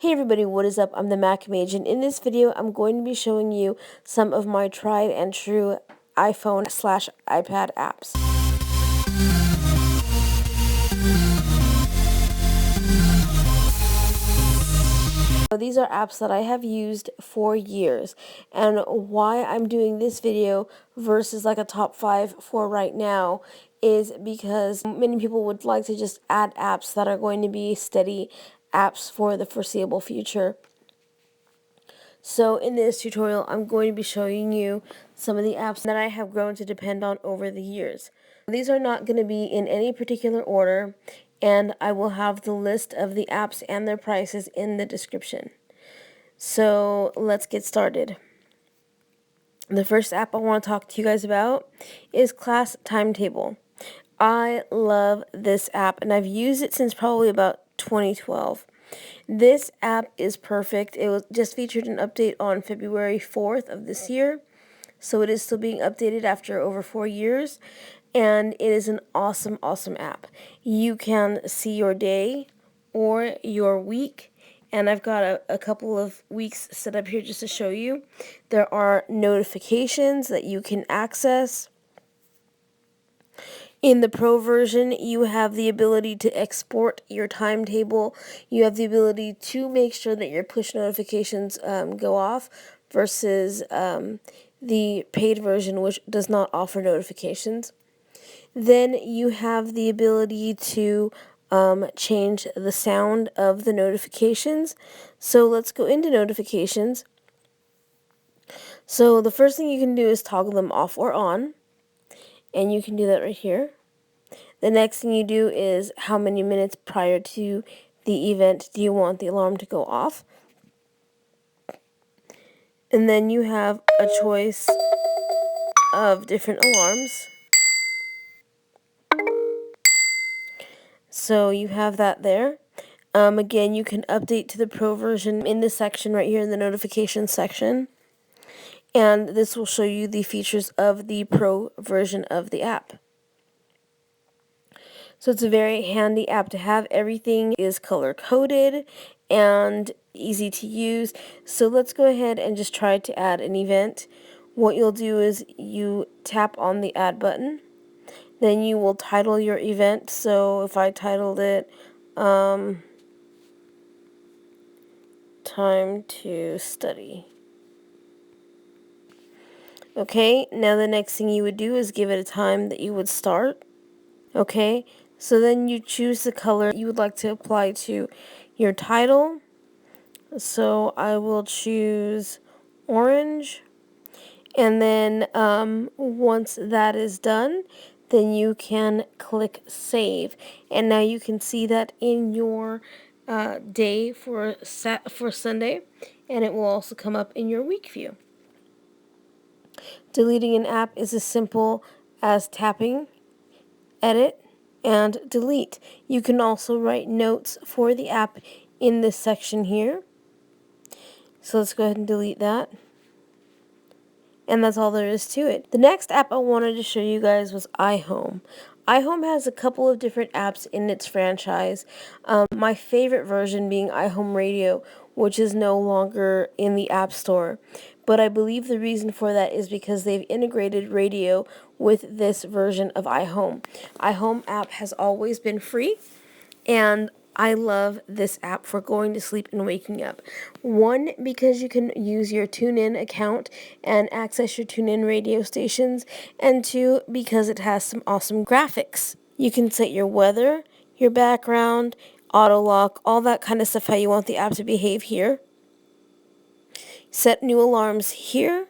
Hey everybody, what is up? I'm the Mac Mage, and in this video I'm going to be showing you some of my tried and true iPhone/iPad apps. So these are apps that I have used for years, and why I'm doing this video versus like a top 5 for right now is because many people would like to just add apps that are going to be steady apps for the foreseeable future. So in this tutorial, I'm going to be showing you some of the apps that I have grown to depend on over the years. These are not going to be in any particular order, and I will have the list of the apps and their prices in the description. So let's get started. The first app I want to talk to you guys about is Class Timetable. I love this app, and I've used it since probably about 2012. This app is perfect. It was just featured an update on February 4th of this year, so it is still being updated after over 4 years, and it is an awesome, awesome app. You can see your day or your week, and I've got a couple of weeks set up here just to show you. There are notifications that you can access. In the Pro version, you have the ability to export your timetable. You have the ability to make sure that your push notifications go off versus the paid version, which does not offer notifications. Then you have the ability to change the sound of the notifications. So let's go into notifications. So the first thing you can do is toggle them off or on, and you can do that right here. The next thing you do is how many minutes prior to the event do you want the alarm to go off. And then you have a choice of different alarms. So you have that there. Again, you can update to the Pro version in this section right here in the notifications section. And this will show you the features of the Pro version of the app. So it's a very handy app to have. Everything is color coded and easy to use. So let's go ahead and just try to add an event. What you'll do is you tap on the add button. Then you will title your event. So if I titled it time to study. Okay, now the next thing you would do is give it a time that you would start. Okay, so then you choose the color you would like to apply to your title. So I will choose orange. And then once that is done, then you can click save. And now you can see that in your day for Sunday. And it will also come up in your week view. Deleting an app is as simple as tapping edit, and delete. You can also write notes for the app in this section here. So let's go ahead and delete that. And that's all there is to it. The next app I wanted to show you guys was iHome. iHome has a couple of different apps in its franchise. My favorite version being iHome Radio, which is no longer in the App Store. But I believe the reason for that is because they've integrated radio with this version of iHome. iHome app has always been free, and I love this app for going to sleep and waking up. One, because you can use your TuneIn account and access your TuneIn radio stations, and two, because it has some awesome graphics. You can set your weather, your background, auto lock, all that kind of stuff, how you want the app to behave here. Set new alarms here.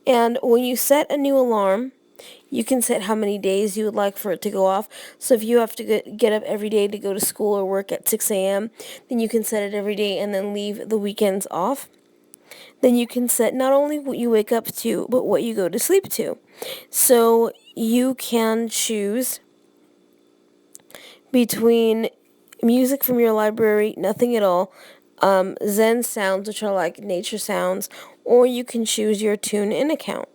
And when you set a new alarm, you can set how many days you would like for it to go off. So if you have to get up every day to go to school or work at 6 a.m., then you can set it every day and then leave the weekends off. Then you can set not only what you wake up to, but what you go to sleep to. So you can choose between music from your library, nothing at all, Zen sounds, which are like nature sounds, or you can choose your TuneIn account.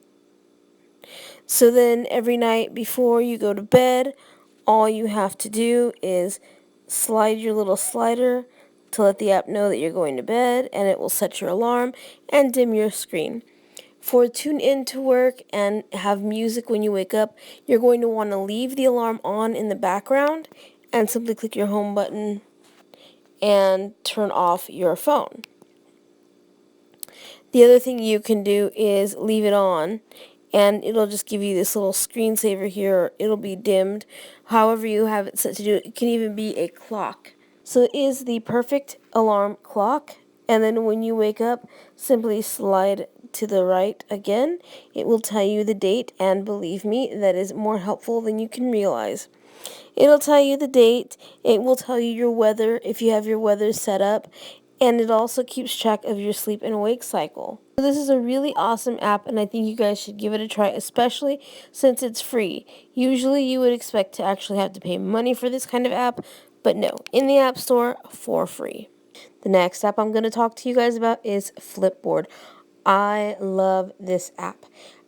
So then every night before you go to bed, all you have to do is slide your little slider to let the app know that you're going to bed, and it will set your alarm and dim your screen. For tune in to work and have music when you wake up, you're going to want to leave the alarm on in the background and simply click your home button and turn off your phone. The other thing you can do is leave it on, and it'll just give you this little screensaver here. It'll be dimmed. However you have it set to do it. It can even be a clock. So it is the perfect alarm clock. And then when you wake up, simply slide to the right again. It will tell you the date, and believe me, that is more helpful than you can realize. It'll tell you the date, it will tell you your weather if you have your weather set up, and it also keeps track of your sleep and wake cycle. So this is a really awesome app, and I think you guys should give it a try, especially since it's free. Usually you would expect to actually have to pay money for this kind of app, but no, in the App Store for free. The next app I'm going to talk to you guys about is Flipboard. I love this app.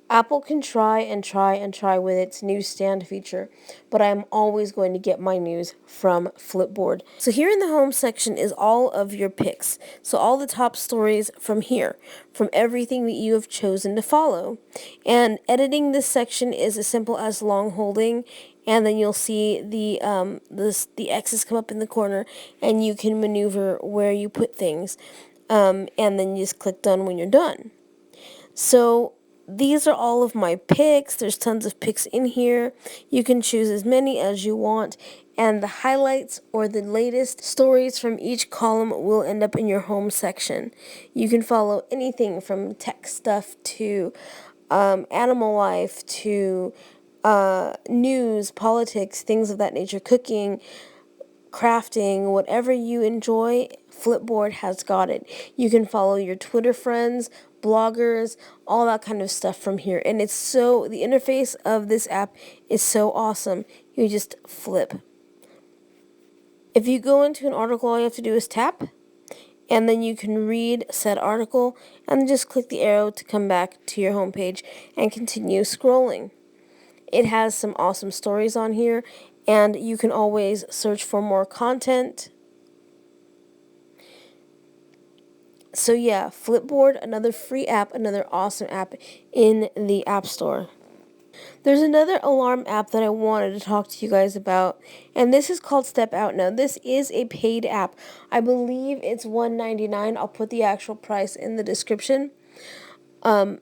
Apple can try and try and try with its newsstand feature, but I'm always going to get my news from Flipboard. So here in the home section is all of your picks. So all the top stories from here, from everything that you have chosen to follow. And editing this section is as simple as long holding, and then you'll see the X's come up in the corner, and you can maneuver where you put things. And then you just click done when you're done. So these are all of my picks. There's tons of picks in here. You can choose as many as you want, and the highlights or the latest stories from each column will end up in your home section. You can follow anything from tech stuff to animal life to news, politics, things of that nature, cooking, crafting, whatever you enjoy, Flipboard has got it. You can follow your Twitter friends, bloggers, all that kind of stuff from here. And the interface of this app is so awesome. You just flip. If you go into an article, all you have to do is tap, and then you can read said article, and then just click the arrow to come back to your homepage and continue scrolling. It has some awesome stories on here, and you can always search for more content. So yeah, Flipboard, another free app, another awesome app in the App Store. There's another alarm app that I wanted to talk to you guys about, and this is called Step Out. Now, this is a paid app. I believe it's $1.99. I'll put the actual price in the description.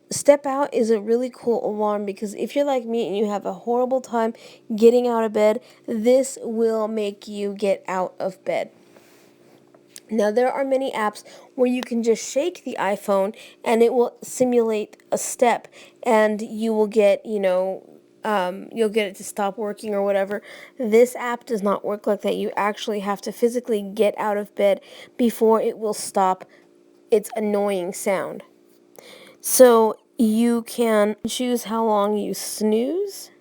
Step Out is a really cool alarm because if you're like me and you have a horrible time getting out of bed, this will make you get out of bed. Now, there are many apps where you can just shake the iPhone and it will simulate a step, and you will get, you'll get it to stop working or whatever. This app does not work like that. You actually have to physically get out of bed before it will stop its annoying sound. So you can choose how long you snooze.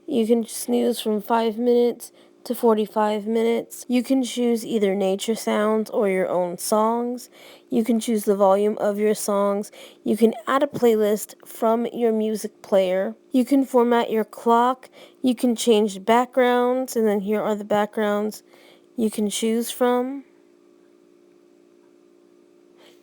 You can snooze from 5 minutes to 45 minutes. You can choose either nature sounds or your own songs. You can choose the volume of your songs. You can add a playlist from your music player. You can format your clock. You can change backgrounds, and then here are the backgrounds you can choose from.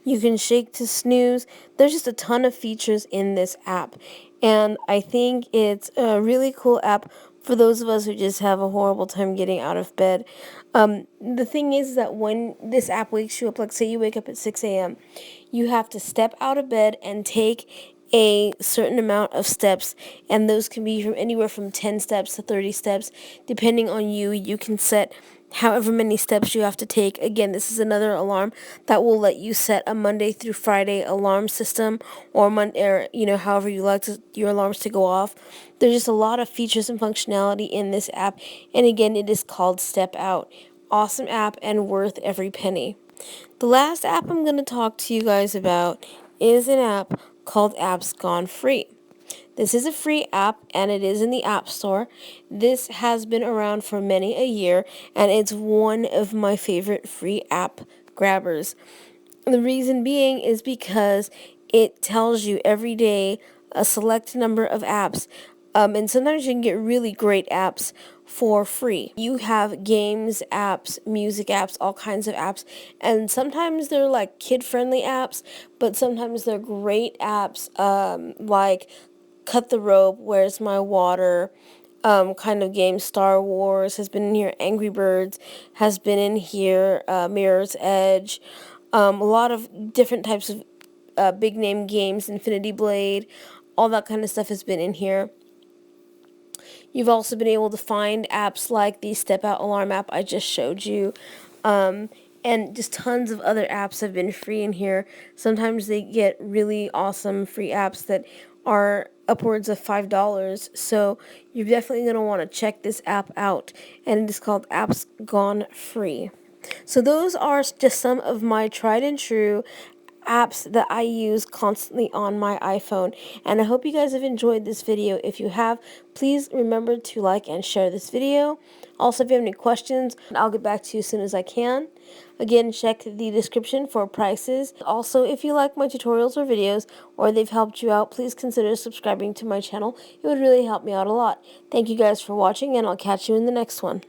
You can shake to snooze. There's just a ton of features in this app, and I think it's a really cool app for those of us who just have a horrible time getting out of bed. The thing is that when this app wakes you up, like say you wake up at 6 a.m., you have to step out of bed and take a certain amount of steps, and those can be from anywhere from 10 steps to 30 steps, depending on you. You can set however many steps you have to take. Again, this is another alarm that will let you set a Monday through Friday alarm system, or however you like your alarms to go off. There's just a lot of features and functionality in this app, and again, it is called Step Out. Awesome app and worth every penny. The last app I'm going to talk to you guys about is an app called Apps Gone Free. This is a free app, and it is in the App Store. This has been around for many a year, and it's one of my favorite free app grabbers. The reason being is because it tells you every day a select number of apps, and sometimes you can get really great apps for free. You have games, apps, music apps, all kinds of apps, and sometimes they're like kid-friendly apps, but sometimes they're great apps, like Cut the Rope, Where's My Water, kind of games. Star Wars has been in here, Angry Birds has been in here, Mirror's Edge, a lot of different types of big name games, Infinity Blade, all that kind of stuff has been in here. You've also been able to find apps like the Step Out Alarm app I just showed you. And just tons of other apps have been free in here. Sometimes they get really awesome free apps that are upwards of $5. So you're definitely going to want to check this app out. And it is called Apps Gone Free. So those are just some of my tried and true apps that I use constantly on my iPhone, and I hope you guys have enjoyed this video. If you have, please remember to like and share this video. Also, if you have any questions, I'll get back to you as soon as I can. Again, check the description for prices. Also, if you like my tutorials or videos, or they've helped you out, please consider subscribing to my channel. It would really help me out a lot. Thank you guys for watching, and I'll catch you in the next one.